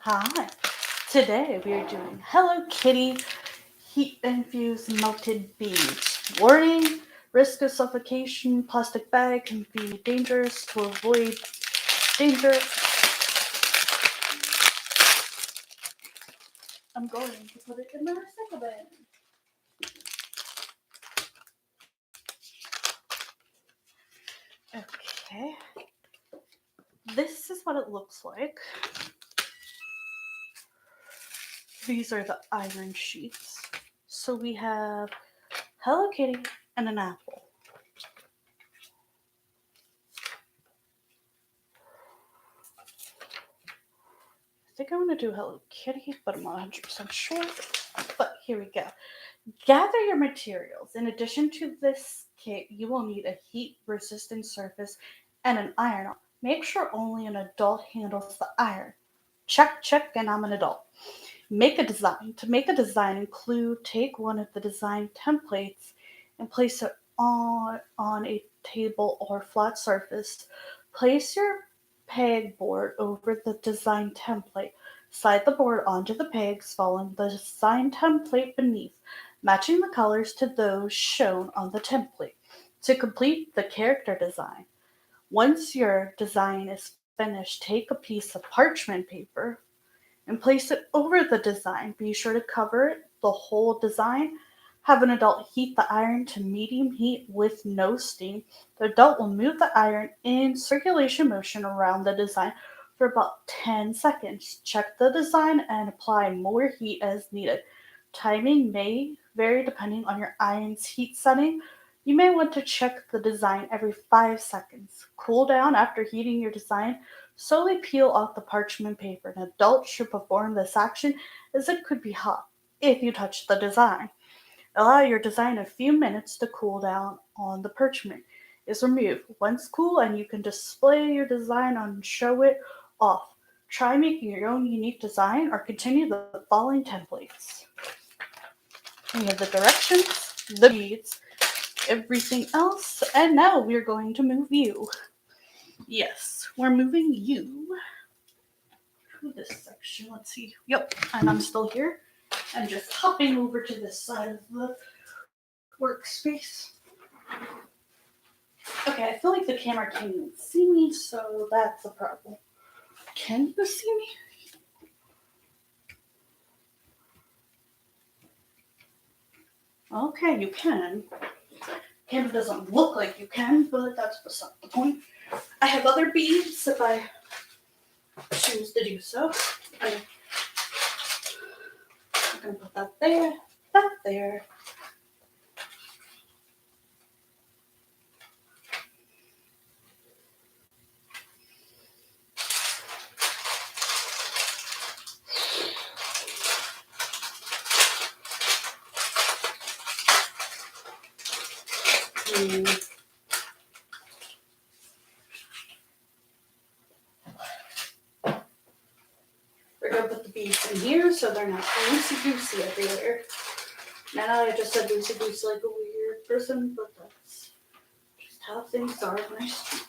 Hi. Today we are doing Hello Kitty heat infused melted beads. Warning: risk of suffocation. Plastic bag can be dangerous. To avoid danger, I'm going to put it in the recycle bin. Okay. This is what it looks like. These are the iron sheets. So we have Hello Kitty and an apple. I think I want to do Hello Kitty, but I'm not 100% sure. But here we go. Gather your materials. In addition to this kit, you will need a heat-resistant surface and an iron. Make sure only an adult handles the iron. Check, and I'm an adult. Make a design. To make a design, take one of the design templates and place it on a table or flat surface. Place your pegboard over the design template. Slide the board onto the pegs, following the design template beneath, matching the colors to those shown on the template. To complete the character design, once your design is finished, take a piece of parchment paper and place it over the design. Be sure to cover the whole design. Have an adult heat the iron to medium heat with no steam. The adult will move the iron in circulation motion around the design for about 10 seconds. Check the design and apply more heat as needed. Timing may vary depending on your iron's heat setting. You may want to check the design every 5 seconds. Cool down after heating your design. Slowly peel off the parchment paper. An adult should perform this action as it could be hot if you touch the design. Allow your design a few minutes to cool down on the parchment. Is removed. Once cool, and you can display your design and show it off. Try making your own unique design or continue the following templates. We have the directions, the beads, everything else, and now we're going to move you. Yes, we're moving you to this section. Let's see. Yep, and I'm still here. I'm just hopping over to this side of the workspace. Okay, I feel like the camera can't even see me, so that's a problem. Can you see me? Okay, you can. Camera doesn't look like you can, but that's beside the point. I have other beads if I choose to do so. I'm gonna put that there, that there. We're gonna put the beads in here so they're not loosey-goosey everywhere. Now I just said loosey-goosey like a weird person, but that's just how things are when I speak.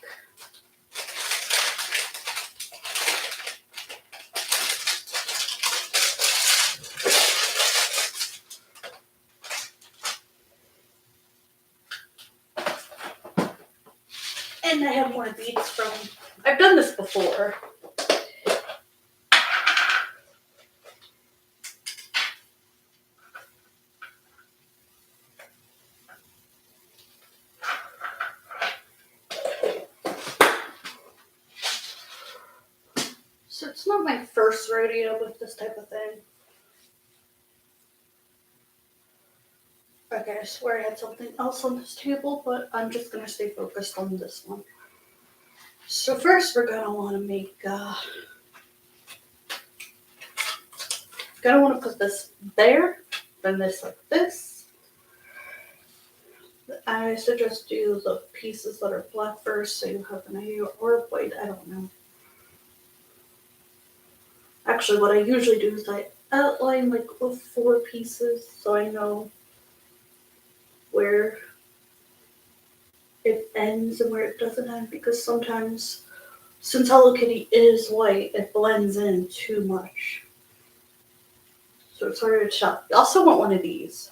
And I have more beads from, I've done this before. So it's not my first rodeo with this type of thing. Okay, I swear I had something else on this table, but I'm just gonna stay focused on this one. So first we're gonna wanna make, gonna wanna put this there, then this like this. I suggest do the pieces that are black first so you have an idea, or white, I don't know. Actually, what I usually do is I outline like the 4 pieces so I know where it ends and where it doesn't end, because sometimes Since Hello Kitty is white, it blends in too much. So it's harder to tell. You also want one of these.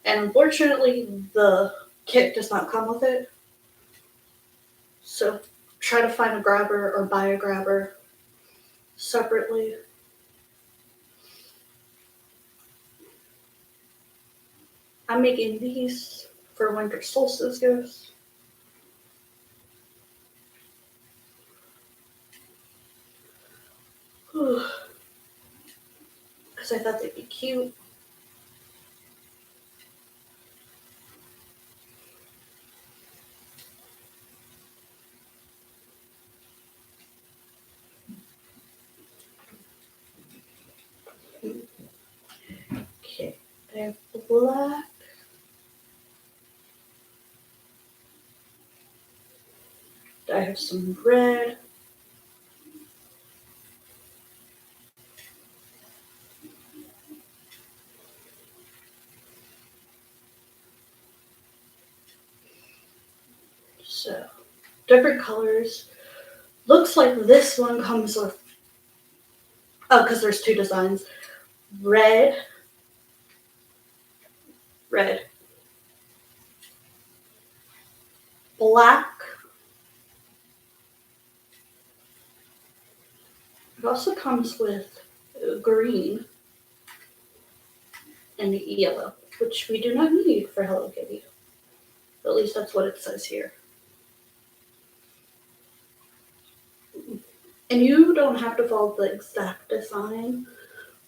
And unfortunately, the kit does not come with it. So try to find a grabber or buy a grabber separately. I'm making these for winter solstice gifts. Because I thought they'd be cute. Okay, I have black. I have some red. So, different colors. Looks like this one comes with, oh, because there's two designs. Red, red, black. It also comes with green and yellow, which we do not need for Hello Kitty. At least that's what it says here. And you don't have to follow the exact design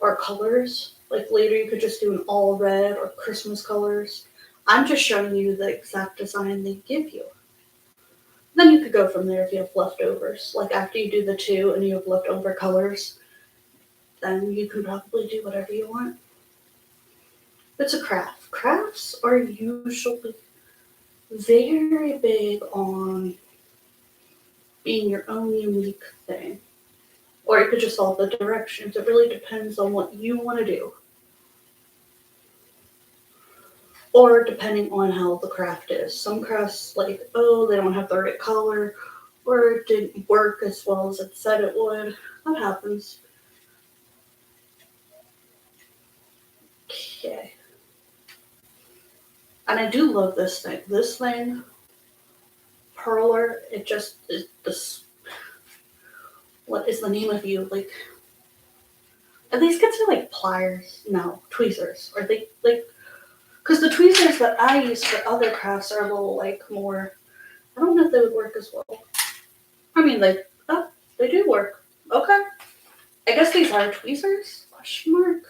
or colors. Like later you could just do an all red or Christmas colors. I'm just showing you the exact design they give you. Then you could go from there if you have leftovers. Like after you do the two and you have leftover colors, then you can probably do whatever you want. It's a craft. Crafts are usually very big on being your own unique thing. Or you could just follow the directions. It really depends on what you want to do. Or depending on how the craft is. Some crafts, like, oh, they don't have the right color, or it didn't work as well as it said it would. That happens. Okay. And I do love this thing. This thing, Perler, it just is this. What is the name of you? Like, are these considered like pliers? No, tweezers. Are they like? Because the tweezers that I use for other crafts are a little like more. I don't know if they would work as well. I mean, they do work. Okay. I guess these are tweezers? Question mark.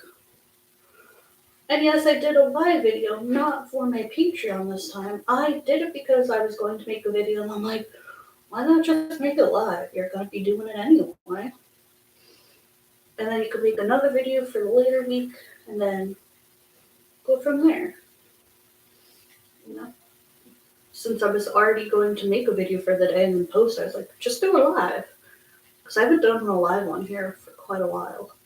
And yes, I did a live video, not for my Patreon this time. I did it because I was going to make a video, and I'm like, why not just make it live? You're going to be doing it anyway. And then you could make another video for the later week, and then go from there. You know? Since I was already going to make a video for the day and then post, I was like, just do it live. Because I haven't done a live one here for quite a while.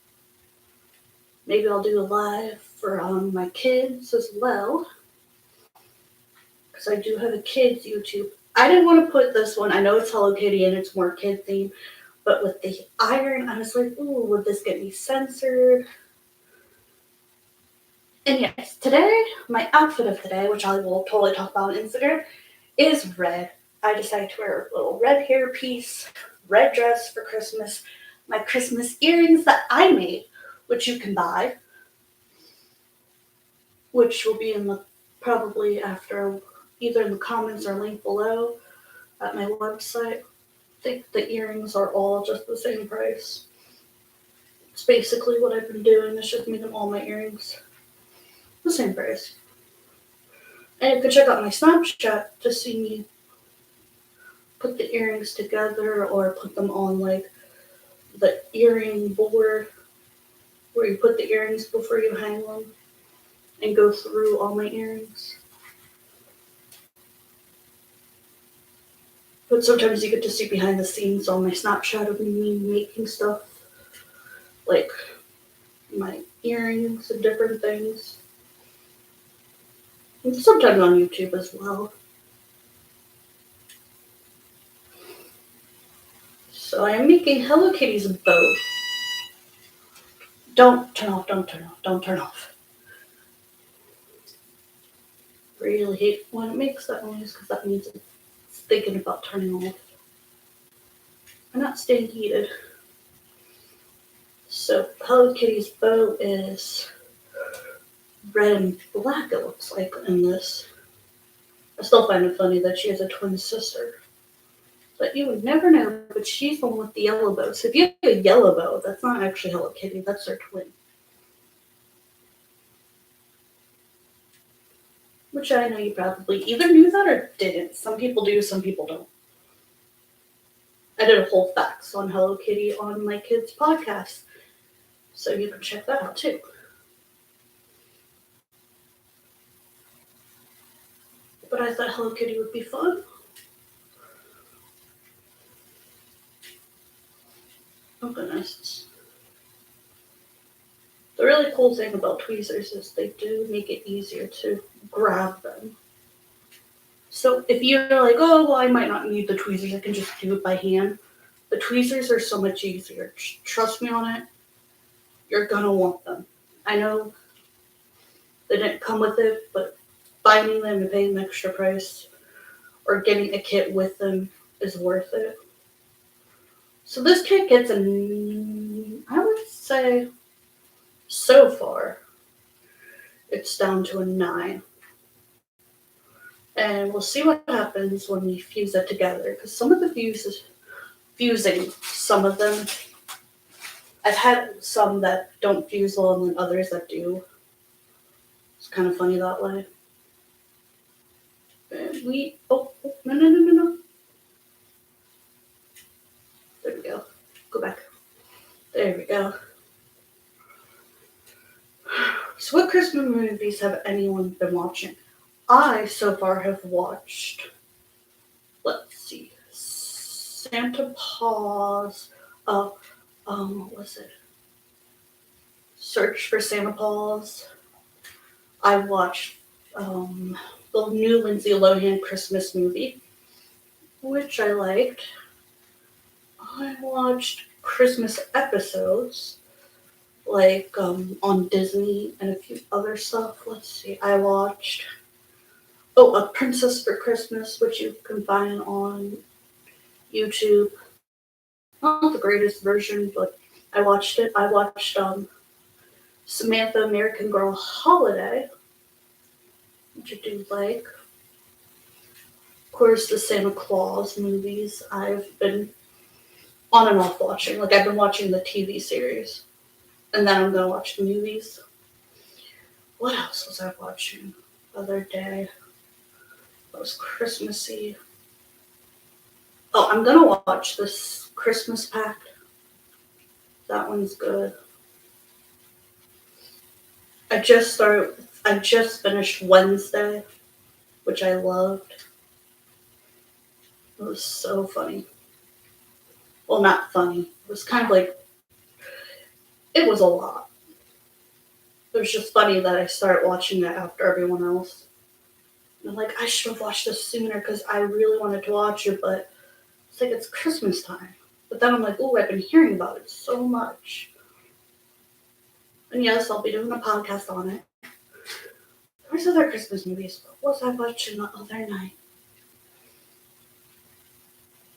Maybe I'll do a live for my kids as well. Because I do have a kids YouTube. I didn't want to put this one. I know it's Hello Kitty and it's more kid themed. But with the iron, I was like, ooh, would this get me censored? And yes, today, my outfit of the day, which I will totally talk about on Instagram, is red. I decided to wear a little red hair piece, red dress for Christmas, my Christmas earrings that I made, which you can buy, which will be in the probably after either in the comments or link below at my website. I think the earrings are all just the same price. It's basically what I've been doing. It's just making all my earrings the same price. And you can check out my Snapchat to see me put the earrings together or put them on like the earring board where you put the earrings before you hang them and go through all my earrings. But sometimes you get to see behind the scenes on my Snapchat of me making stuff like my earrings and different things. And sometimes on YouTube as well. So I am making Hello Kitty's bow. Don't turn off, don't turn off, don't turn off. Really hate when it makes that noise because that means it's thinking about turning off. I'm not staying heated. So Hello Kitty's bow is red and black, it looks like, in this. I still find it funny that she has a twin sister. But you would never know, but she's the one with the yellow bow. So if you have a yellow bow, that's not actually Hello Kitty, that's their twin. Which I know you probably either knew that or didn't. Some people do, some people don't. I did a whole facts on Hello Kitty on my kids' podcast. So you can check that out too. But I thought Hello Kitty would be fun. Oh goodness. The really cool thing about tweezers is they do make it easier to grab them. So if you're like, oh, well, I might not need the tweezers, I can just do it by hand. The tweezers are so much easier. Trust me on it. You're gonna want them. I know they didn't come with it, but finding them and paying an extra price or getting a kit with them is worth it. So this kit gets I would say, so far, it's down to a 9. And we'll see what happens when we fuse it together. Because some of the fusing, some of them, I've had some that don't fuse well and then others that do. It's kind of funny that way. And no. There we go. Go back. There we go. So what Christmas movies have anyone been watching? I, so far, have watched, let's see, Santa Paws, what was it? Search for Santa Paws. I watched the new Lindsay Lohan Christmas movie, which I liked. I watched Christmas episodes, like on Disney and a few other stuff. Let's see, I watched A Princess for Christmas, which you can find on YouTube. Not the greatest version, but I watched it. I watched Samantha American Girl Holiday, which I do like. Of course, the Santa Claus movies I've been on and off watching. Like, I've been watching the TV series, and then I'm going to watch the movies. What else was I watching the other day? It was Christmassy. Oh, I'm going to watch this Christmas Pact. That one's good. I just finished Wednesday, which I loved. It was so funny. Well, not funny. It was kind of like, it was a lot. It was just funny that I started watching it after everyone else. And I'm like, I should have watched this sooner because I really wanted to watch it, but it's like, it's Christmas time. But then I'm like, oh, I've been hearing about it so much. And yes, I'll be doing a podcast on it. There's other Christmas movies. What was I watching the other night?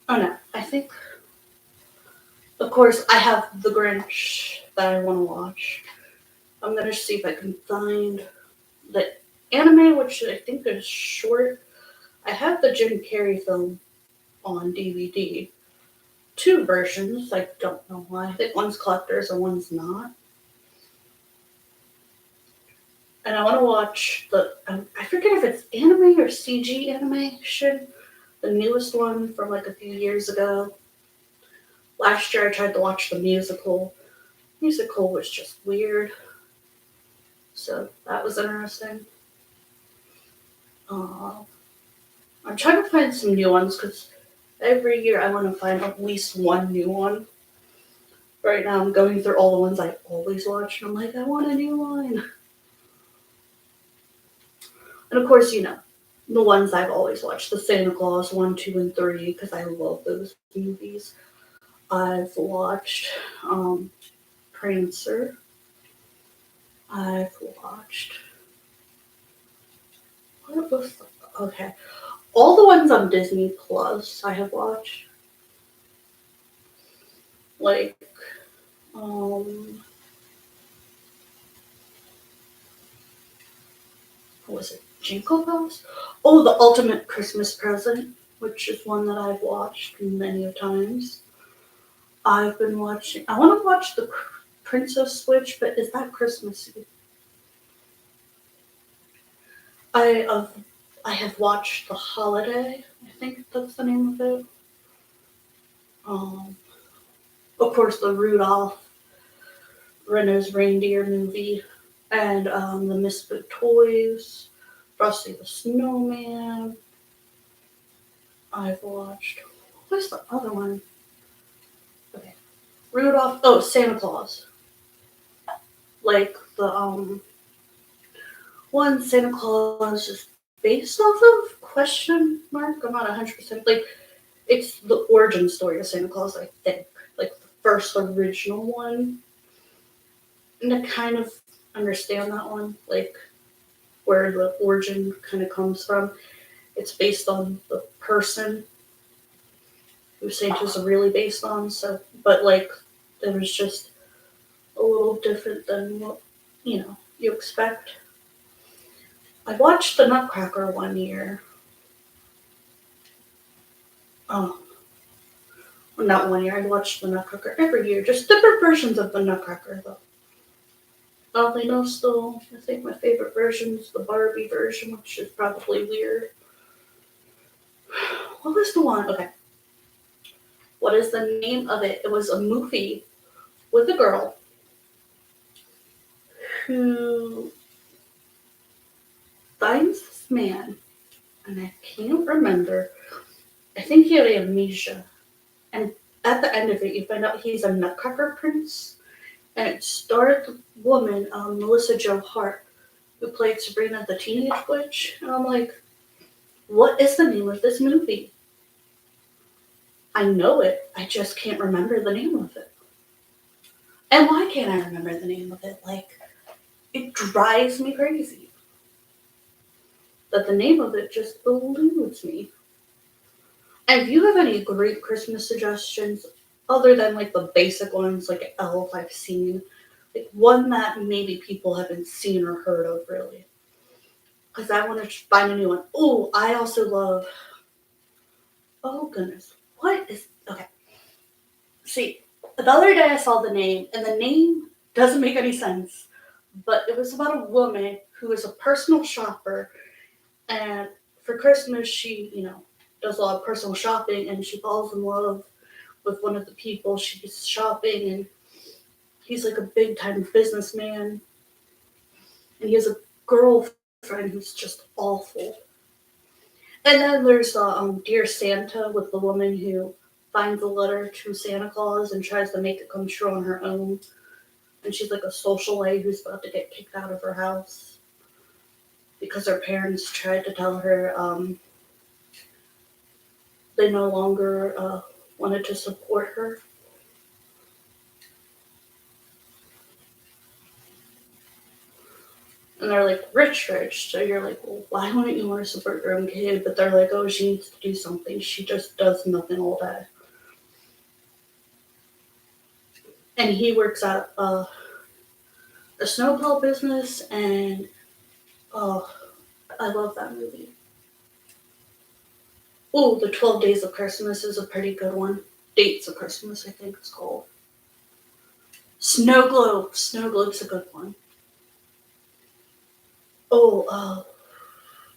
Oh no, I think, of course, I have The Grinch that I want to watch. I'm going to see if I can find the anime, which I think is short. I have the Jim Carrey film on DVD. 2 versions. I don't know why. I think one's collector's and one's not. And I want to watch I forget if it's anime or CG animation. The newest one from like a few years ago. Last year I tried to watch the musical. Musical was just weird. So that was interesting. I'm trying to find some new ones because every year I want to find at least one new one. Right now I'm going through all the ones I always watch and I'm like, I want a new one. And of course, you know, the ones I've always watched, the Santa Claus 1, 2, and 3, because I love those movies. I've watched Prancer. I've watched what was okay. All the ones on Disney Plus I have watched. Like um what was it? Jingle Bells? Oh, The Ultimate Christmas Present, which is one that I've watched many a times. I've been watching. I want to watch the Princess Switch, but is that Christmassy? I I have watched The Holiday. I think that's the name of it. Um, of course, the Rudolph Red-Nosed Reindeer movie, and the Misfit Toys, Frosty the Snowman. I've watched. What's the other one? Okay, Rudolph. Oh, Santa Claus. Like the one Santa Claus is based off of question mark. I'm not 100% like it's the origin story of Santa Claus. I think like the first original one, and I kind of understand that one. Like where the origin kind of comes from. It's based on the person who Santa's really based on. So, but like it was just a little different than what you expect. I watched the Nutcracker one year. Oh, well, not one year. I watched the Nutcracker every year, just different versions of the Nutcracker though. Oddly enough, still, I think my favorite version is the Barbie version, which is probably weird. What was the one? Okay. What is the name of it? It was a movie with a girl who finds this man, and I can't remember. I think he had amnesia. And at the end of it, you find out he's a Nutcracker prince. And it starred the woman, Melissa Joe Hart, who played Sabrina the Teenage Witch. And I'm like, what is the name of this movie? I know it. I just can't remember the name of it. And why can't I remember the name of it? Like, it drives me crazy that the name of it just eludes me. And if you have any great Christmas suggestions, other than like the basic ones like Elf I've seen, like one that maybe people haven't seen or heard of really. Because I want to find a new one. Oh, I also love. Oh goodness, what is okay? See, the other day I saw the name, and the name doesn't make any sense. But it was about a woman who is a personal shopper, and for Christmas she does a lot of personal shopping, and she falls in love with one of the people she's shopping, and he's like a big time businessman, and he has a girlfriend who's just awful. And then there's Dear Santa with the woman who finds a letter to Santa Claus and tries to make it come true on her own. And she's like a socialite who's about to get kicked out of her house because her parents tried to tell her they no longer wanted to support her. And they're like rich. So you're like, well, why wouldn't you want to support your own kid? But they're like, oh, she needs to do something. She just does nothing all day. And he works at a snowball business, and oh, I love that movie. Oh, The 12 Days of Christmas is a pretty good one. Dates of Christmas, I think it's called. Snow Globe. Snow Globe's a good one. Oh,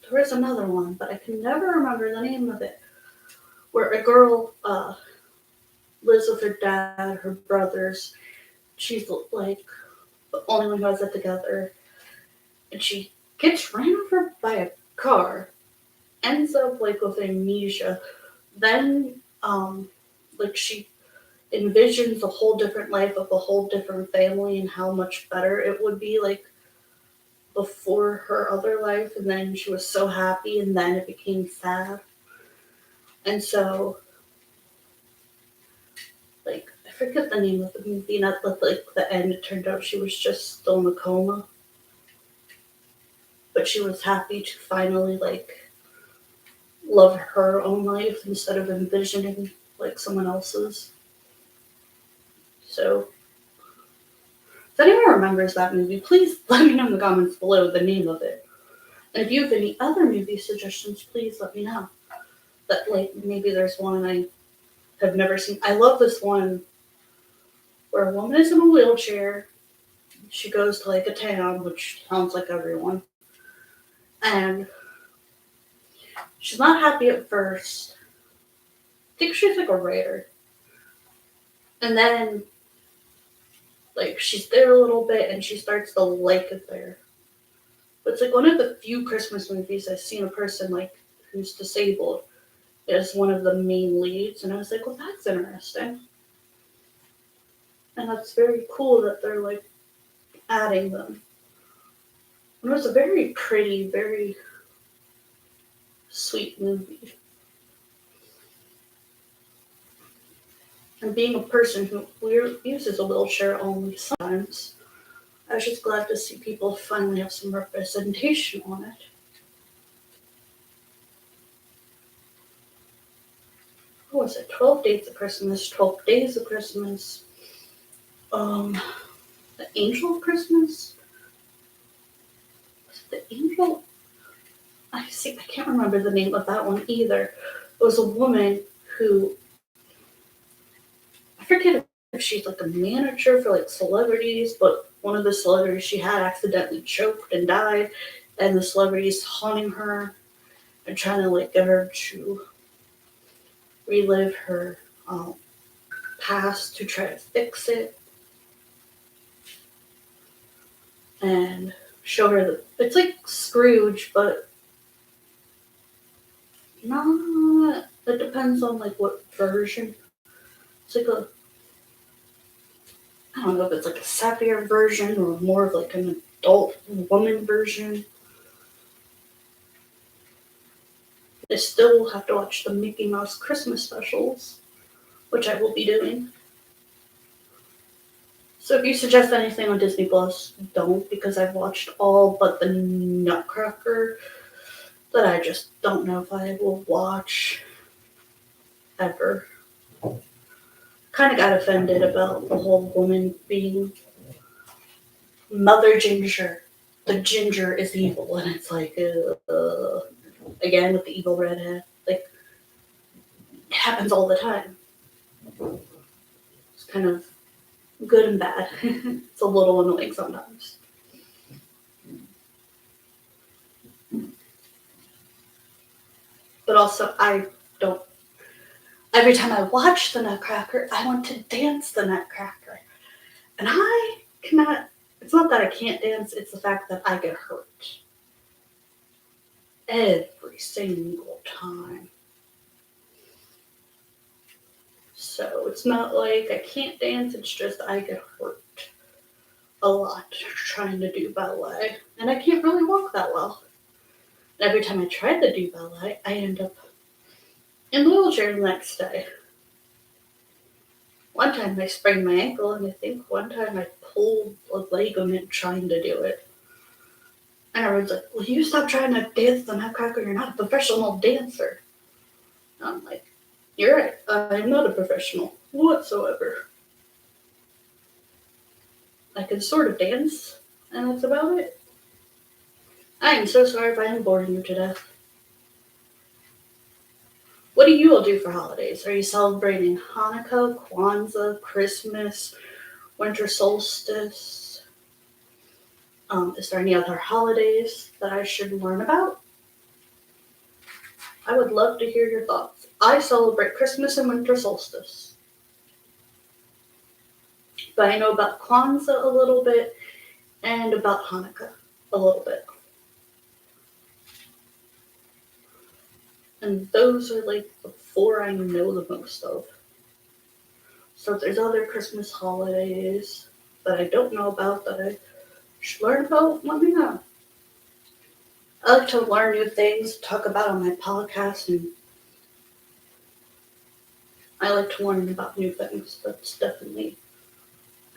there was another one, but I can never remember the name of it. Where a girl lives with her dad, her brothers. She's like the only one who has it together. And she gets ran over by a car, ends up like with amnesia. Then, like she envisions a whole different life of a whole different family and how much better it would be like before her other life, and then she was so happy and then it became sad. And so like, I forget the name of the movie, not like the end, it turned out she was just still in a coma, but she was happy to finally, like, love her own life instead of envisioning, like, someone else's. So, if anyone remembers that movie, please let me know in the comments below the name of it. And if you have any other movie suggestions, please let me know. That, like, maybe there's one I have never seen. I love this one where a woman is in a wheelchair. She goes to, like, a town, which sounds like everyone. And she's not happy at first. I think she's, like, a writer. And then, like, she's there a little bit and she starts to like it there. But it's, like, one of the few Christmas movies I've seen a person, like, who's disabled is one of the main leads. And I was like, well, that's interesting. And that's very cool that they're, like, adding them. And it was a very pretty, very sweet movie. And being a person who uses a wheelchair only sometimes, I was just glad to see people finally have some representation on it. What was it? 12 Days of Christmas, 12 Days of Christmas, The Angel of Christmas? Was it The Angel? I can't remember the name of that one either. It was a woman who, I forget if she's like a manager for like celebrities, but one of the celebrities she had accidentally choked and died, and the celebrity's haunting her and trying to like get her to relive her past to try to fix it and show her that it's like Scrooge, but not. It depends on like what version. It's like I don't know if it's like a sappier version or more of like an adult woman version. I still have to watch the Mickey Mouse Christmas specials, which I will be doing. So if you suggest anything on Disney Plus, don't, because I've watched all but the Nutcracker that I just don't know if I will watch ever. Kind of got offended about the whole woman being Mother Ginger. The ginger is evil, and it's like, again with the evil redhead. Like, it happens all the time. It's kind of good and bad. It's a little annoying sometimes. But also, I don't. Every time I watch the Nutcracker, I want to dance the Nutcracker. And I cannot. It's not that I can't dance, it's the fact that I get hurt. Every single time. So it's not like I can't dance, it's just I get hurt a lot trying to do ballet. And I can't really walk that well. Every time I try to do ballet, I end up in the wheelchair the next day. One time I sprained my ankle, and I think one time I pulled a ligament trying to do it. And everyone's like, well, you stop trying to dance the Nutcracker, you're not a professional dancer. And I'm like, you're right, I'm not a professional whatsoever. I can sort of dance, and that's about it. I am so sorry if I am boring you to death. What do you all do for holidays? Are you celebrating Hanukkah, Kwanzaa, Christmas, winter solstice? Is there any other holidays that I should learn about? I would love to hear your thoughts. I celebrate Christmas and winter solstice. But I know about Kwanzaa a little bit and about Hanukkah a little bit. And those are like the four I know the most of. So if there's other Christmas holidays that I don't know about that I should learn about, let me know. I like to learn new things, talk about on my podcast, and I like to learn about new things. That's definitely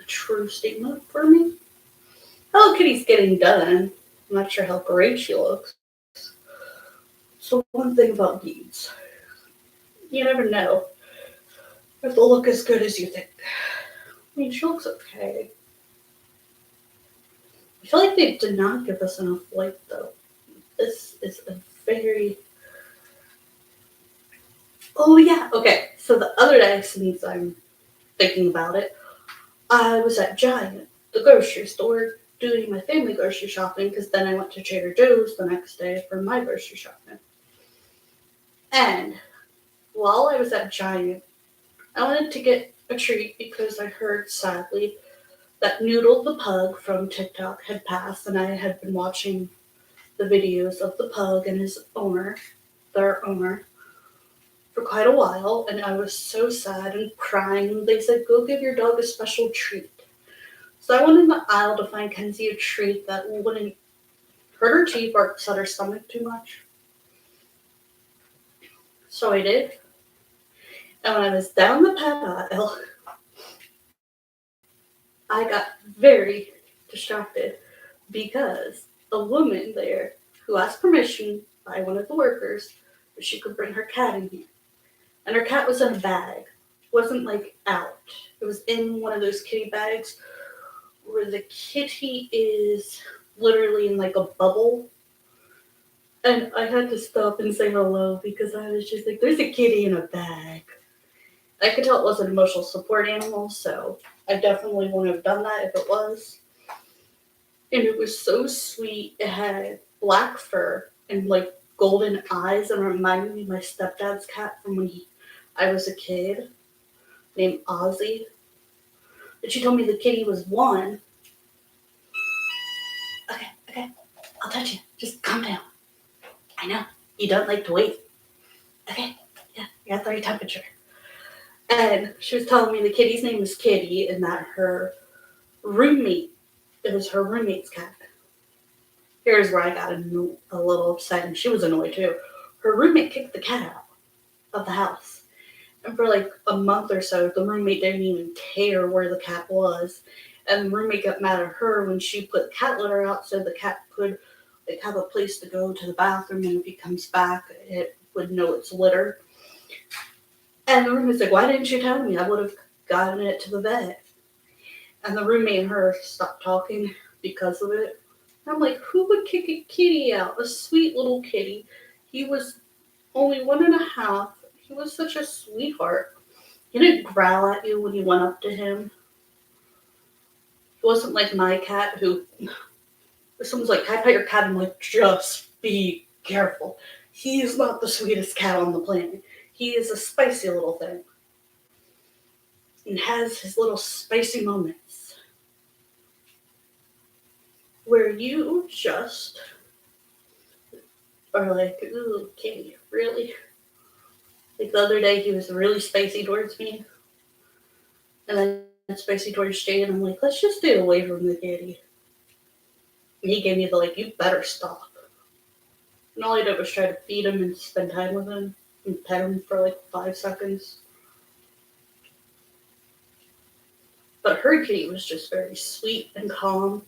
a true statement for me. Hello Kitty's getting done. I'm not sure how great she looks. So one thing about beads, you never know if they'll look as good as you think. I mean, she looks okay. I feel like they did not give us enough light though. This is a very... Oh yeah, okay. So the other day, since I'm thinking about it, I was at Giant, the grocery store, doing my family grocery shopping because then I went to Trader Joe's the next day for my grocery shopping. And while I was at Giant, I wanted to get a treat because I heard, sadly, that Noodle the pug from TikTok had passed, and I had been watching the videos of the pug and his owner, their owner, for quite a while, and I was so sad and crying. And they said, go give your dog a special treat. So I went in the aisle to find Kenzie a treat that wouldn't hurt her teeth or upset her stomach too much. So I did. And when I was down the pet aisle, I got very distracted because a woman there who asked permission by one of the workers if she could bring her cat in here. And her cat was in a bag. It wasn't like out. It was in one of those kitty bags where the kitty is literally in like a bubble. And I had to stop and say hello because I was just like, there's a kitty in a bag. I could tell it was an emotional support animal, so I definitely wouldn't have done that if it was. And it was so sweet. It had black fur and like golden eyes and reminded me of my stepdad's cat from when I was a kid, named Ozzy. And she told me the kitty was one. Okay, I'll touch you. Just calm down. I know, you don't like to wait. Okay, yeah, you got the right temperature. And she was telling me the kitty's name was Kitty and that her roommate, it was her roommate's cat. Here's where I got a little upset, and she was annoyed too. Her roommate kicked the cat out of the house. And for like a month or so, the roommate didn't even care where the cat was. And the roommate got mad at her when she put cat litter out so the cat could like have a place to go to the bathroom, and if he comes back, it would know it's litter. And the roommate's like, why didn't you tell me? I would have gotten it to the vet. And the roommate and her stopped talking because of it. I'm like, who would kick a kitty out? A sweet little kitty. He was only 1.5. He was such a sweetheart. He didn't growl at you when you went up to him. He wasn't like my cat who, if someone's like, can I pet your cat? I'm like, just be careful. He is not the sweetest cat on the planet. He is a spicy little thing. And has his little spicy moments. Where you just are like, ooh, kitty, really? Like the other day, he was really spicy towards me. And then spicy towards Jay, and I'm like, let's just stay away from the kitty. And he gave me the, like, you better stop. And all I did was try to feed him and spend time with him and pet him for like 5 seconds. But her kitty was just very sweet and calm.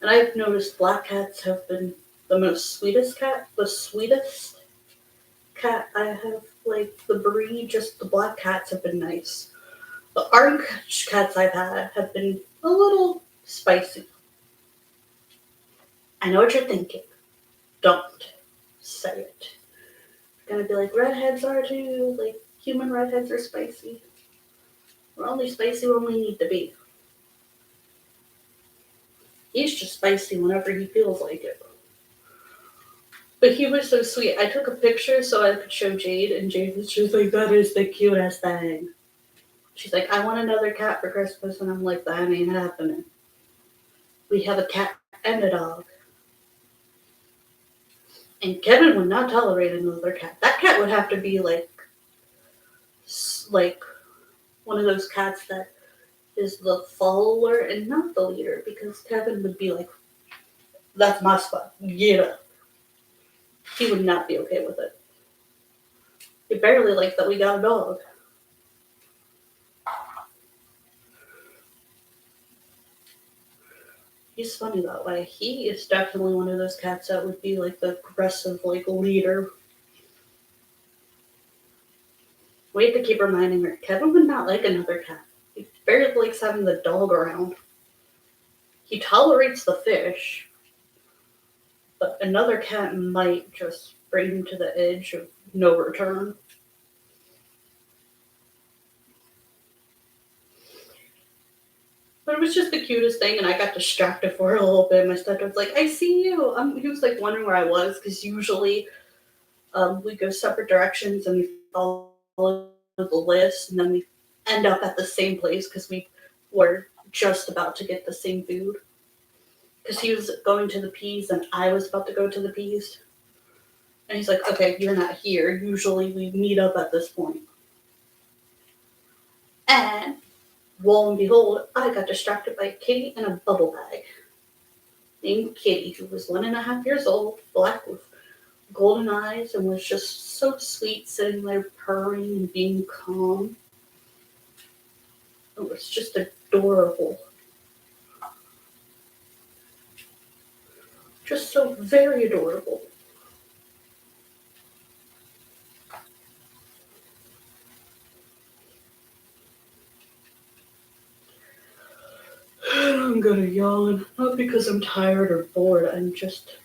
And I've noticed black cats have been the sweetest cat I have, like, the breed, just the black cats have been nice. The orange cats I've had have been a little spicy. I know what you're thinking. Don't say it. You're gonna be like, redheads are too, like, human redheads are spicy. We're only spicy when we need to be. He's just spicy whenever he feels like it. But he was so sweet. I took a picture so I could show Jade, and Jade was just like, that is the cutest thing. She's like, I want another cat for Christmas, and I'm like, that ain't happening. We have a cat and a dog. And Kevin would not tolerate another cat. That cat would have to be like one of those cats that is the follower and not the leader, because Kevin would be like, that's my spot. Get up. He would not be okay with it. He barely liked that we got a dog. He's funny that way. He is definitely one of those cats that would be like the aggressive, like leader. We have to keep reminding her, Kevin would not like another cat. He barely likes having the dog around. He tolerates the fish, but another cat might just bring him to the edge of no return. But it was just the cutest thing, and I got distracted for a little bit. My stepdad's like, "I see you." He was like wondering where I was because usually we go separate directions and we follow the list, and then we end up at the same place because we were just about to get the same food. Because he was going to the peas and I was about to go to the peas. And he's like, "Okay, you're not here. Usually we meet up at this point." And lo and behold, I got distracted by a kitty in a bubble bag named Kitty, who was 1.5 years old, black with golden eyes, and was just so sweet, sitting there purring and being calm. It was just adorable. Just so very adorable. I'm gonna yawn, not because I'm tired or bored. I'm just,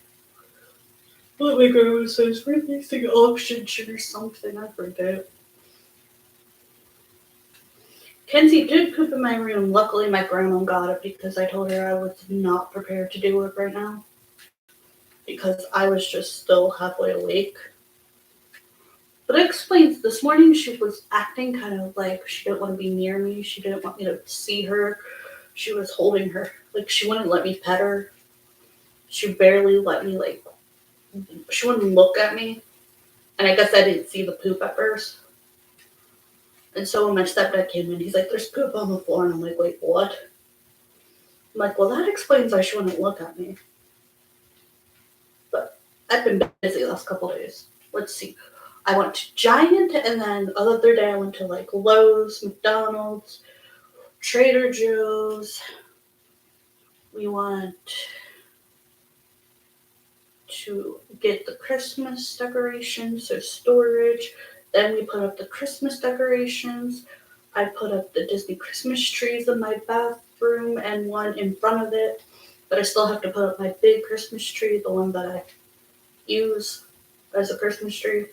what my grandma says, releasing oxygen or something. I forget. Kenzie did poop in my room. Luckily, my grandma got it because I told her I was not prepared to do it right now because I was just still halfway awake. But it explains this morning she was acting kind of like she didn't want to be near me. She didn't want me to see her. She was holding her. Like, she wouldn't let me pet her. She barely let me, like, she wouldn't look at me. And I guess I didn't see the poop at first. And so when my stepdad came in, he's like, "There's poop on the floor." And I'm like, "Wait, what?" I'm like, "Well, that explains why she wouldn't look at me." But I've been busy the last couple days. Let's see. I went to Giant, and then the other day I went to like Lowe's, McDonald's, Trader Joe's. We went to get the Christmas decorations, so storage. Then we put up the Christmas decorations. I put up the Disney Christmas trees in my bathroom and one in front of it. But I still have to put up my big Christmas tree, the one that I use as a Christmas tree.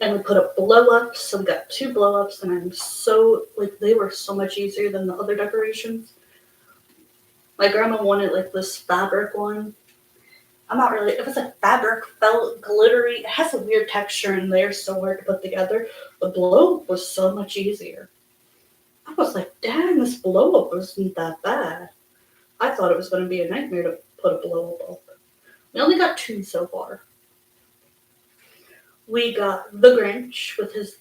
And we put up blow ups, so we got 2 blow ups, and I'm so, like, they were so much easier than the other decorations. My grandma wanted like this fabric one. I'm not really, it was like fabric, felt glittery. It has a weird texture in there, so hard to put together. The blow up was so much easier. I was like, "Dang, this blow up wasn't that bad." I thought it was going to be a nightmare to put a blow up. We only got 2 so far. We got the Grinch with his,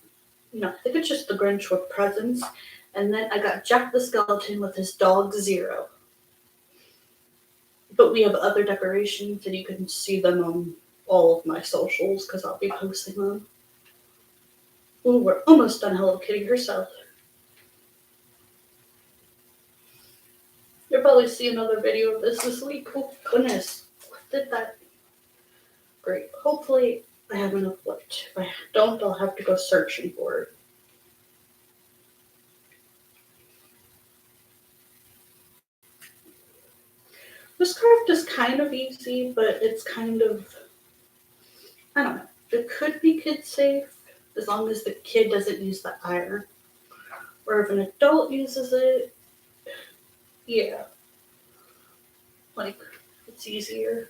no, I think it's just the Grinch with presents. And then I got Jack the Skeleton with his dog Zero. But we have other decorations, and you can see them on all of my socials because I'll be posting them. Ooh, we're almost done Hello Kitty herself. You'll probably see another video of this week. Oh, goodness. What did that? Great. Hopefully I have enough left. If I don't, I'll have to go searching for it. This craft is kind of easy, but it's kind of, I don't know. It could be kid safe as long as the kid doesn't use the iron. Or if an adult uses it, yeah, like, it's easier.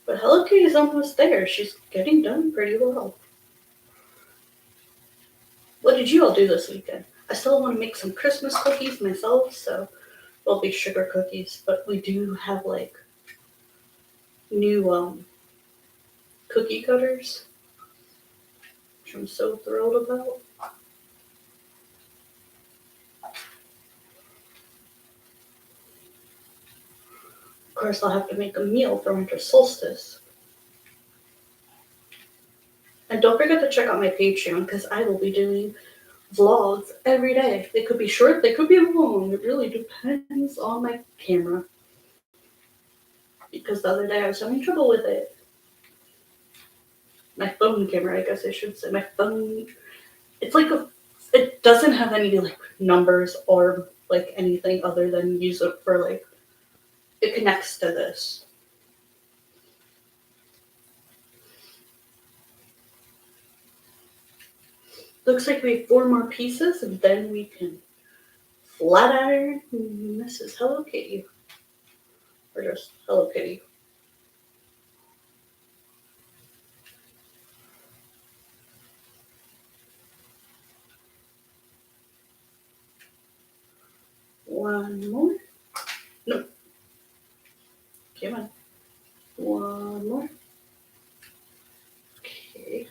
But Hello Kitty is almost there. She's getting done pretty well. What did you all do this weekend? I still want to make some Christmas cookies myself, so they'll be sugar cookies. But we do have like new cookie cutters, which I'm so thrilled about. Of course, I'll have to make a meal for winter solstice. And don't forget to check out my Patreon because I will be doing vlogs every day. They could be short, they could be long. It really depends on my camera. Because the other day I was having trouble with it. My phone camera, I guess I should say. My phone, it's like it doesn't have any like numbers or like anything other than use it for like, it connects to this. Looks like we have 4 more pieces and then we can flat iron Mrs. Hello Kitty. Or just Hello Kitty. One more. No. Come on. One more. Okay.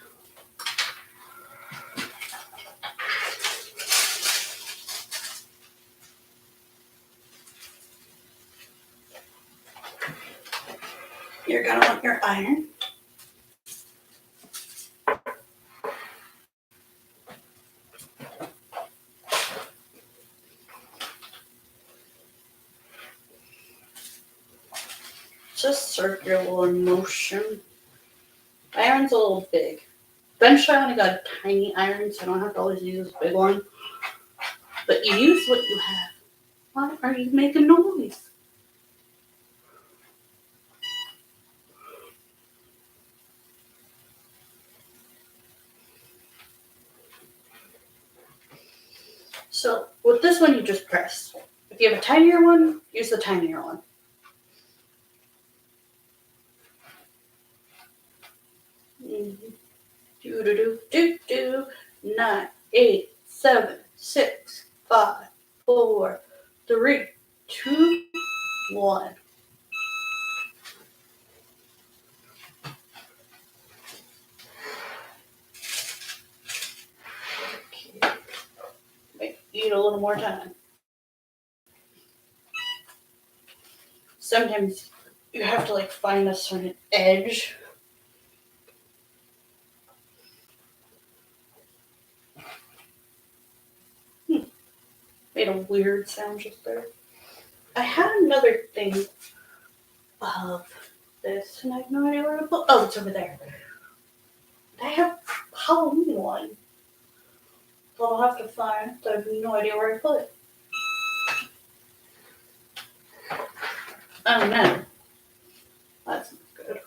You're gonna want your iron. Just circular motion. Iron's a little big. Eventually I only got a tiny iron, so I don't have to always use this big one. But you use what you have. Why are you making noise? So with this one, you just press. If you have a tinier one, use the tinier one. Do do do do do. 9, 8, 7, 6, 5, 4, 3, 2, 1. Okay. Might need a little more time. Sometimes you have to like find a certain edge. Made a weird sound just there. I had another thing of this, and I have no idea where to put. Oh, it's over there. I have Halloween one. So I'll have to find. I have no idea where to put it. Oh no. That's not good.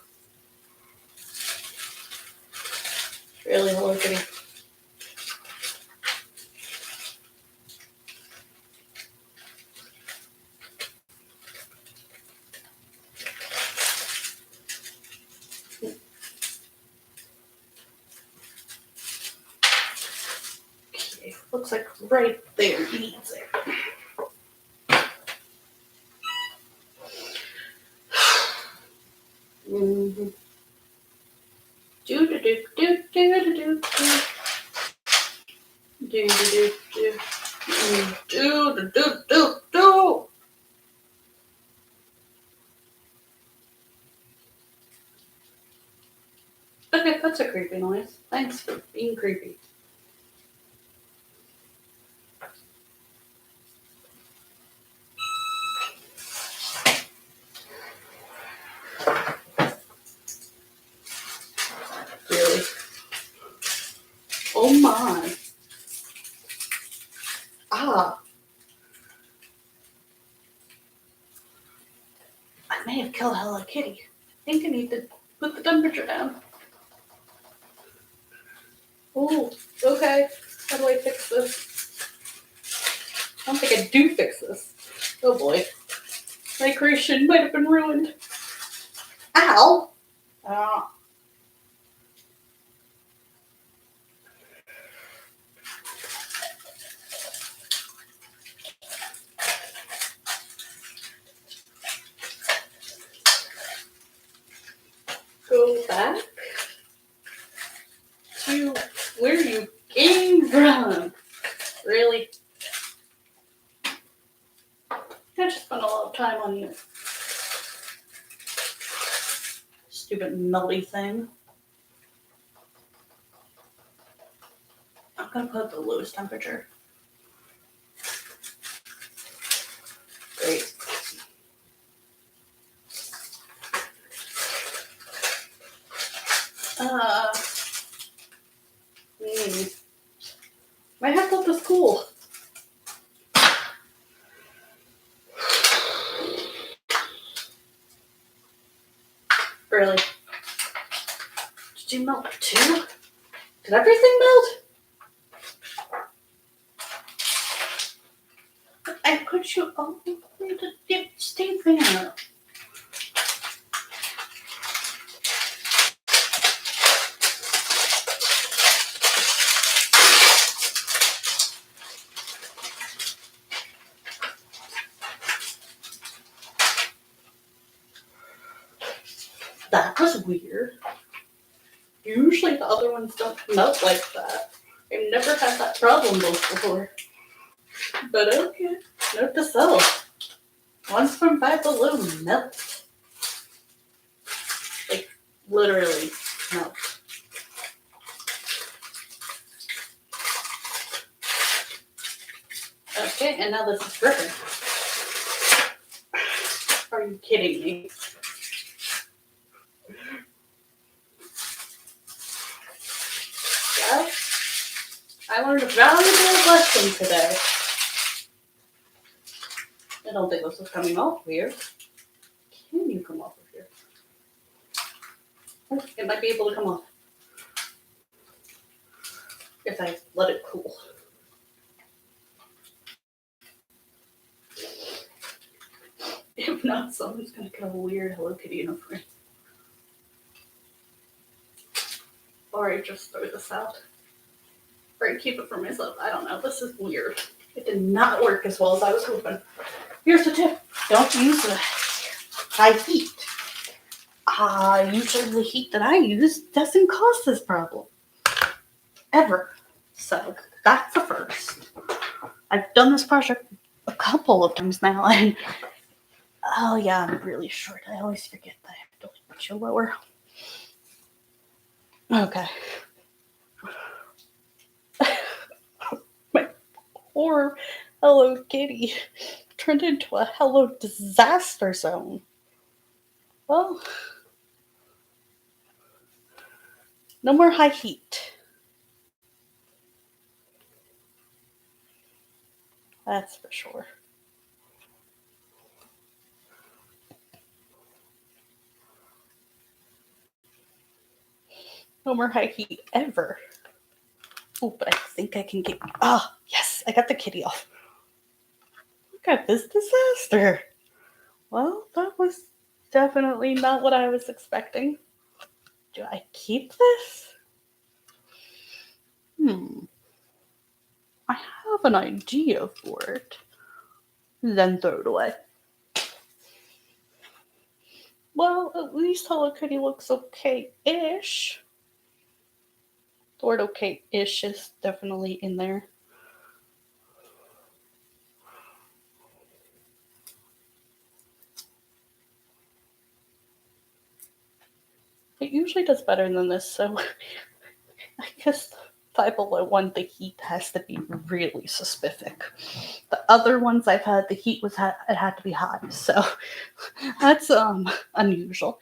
Really, Hello Kitty. Okay, looks like right there needs it. Mm-hmm. Do do do do do do do do do do do do do do do. Okay, that's a creepy noise. Thanks for being creepy. Really? Oh my. Ah. I may have killed Hello Kitty. I think I need to put the temperature down. Oh, okay. How do I fix this? I don't think I do fix this. Oh boy. My creation might have been ruined. Ow! Go back to where you came from. Really? I just spent a lot of time on you. stupid melty thing. I'm gonna put the lowest temperature. Great. My head felt this cool. Really? Did you melt too? Did everything melt? I put you all the way to stay there. That was weird. Usually the other ones don't melt like that. I've never had that problem before. But okay, note to self. Ones from Five Below melt. Like, literally melt. Okay, and now this is dripping. Are you kidding me? Well, I learned a valuable lesson today. I don't think this is coming off here. Can you come off of here? Oh, it might be able to come off. If I let it cool. If not, someone's gonna get a weird Hello Kitty in a frame. Or I just throw this out. Or I keep it for myself. I don't know. This is weird. It did not work as well as I was hoping. Here's the tip. Don't use the high heat. Usually the heat that I use doesn't cause this problem. Ever. So that's the first. I've done this project a couple of times now, and oh yeah, I'm really short. I always forget that I have to put you lower. Okay. My poor Hello Kitty turned into a Hello Disaster Zone. Well, no more high heat. That's for sure. No more high heat ever. Oh, but I think I can get... yes, I got the kitty off. Look at this disaster. Well, that was definitely not what I was expecting. Do I keep this? I have an idea for it. Then throw it away. Well, at least Hello Kitty looks okay-ish. The word okay-ish is definitely in there. It usually does better than this, so I guess Five Below one, the heat has to be really specific. The other ones I've had, the heat it had to be high, so that's unusual.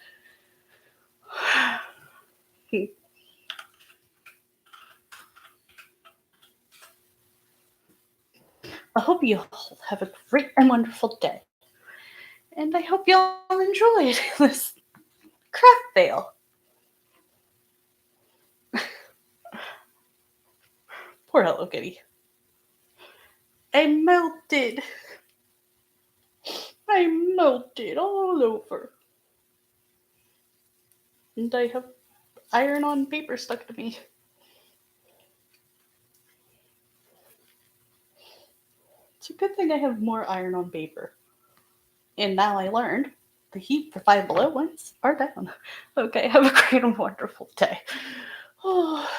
I hope you all have a great and wonderful day. And I hope you all enjoyed this craft fail. Poor Hello Kitty. I melted all over. And I have iron-on paper stuck to me. It's a good thing I have more iron-on paper. And now I learned the heat for Five Below ones are down. Okay, have a great and wonderful day. Oh.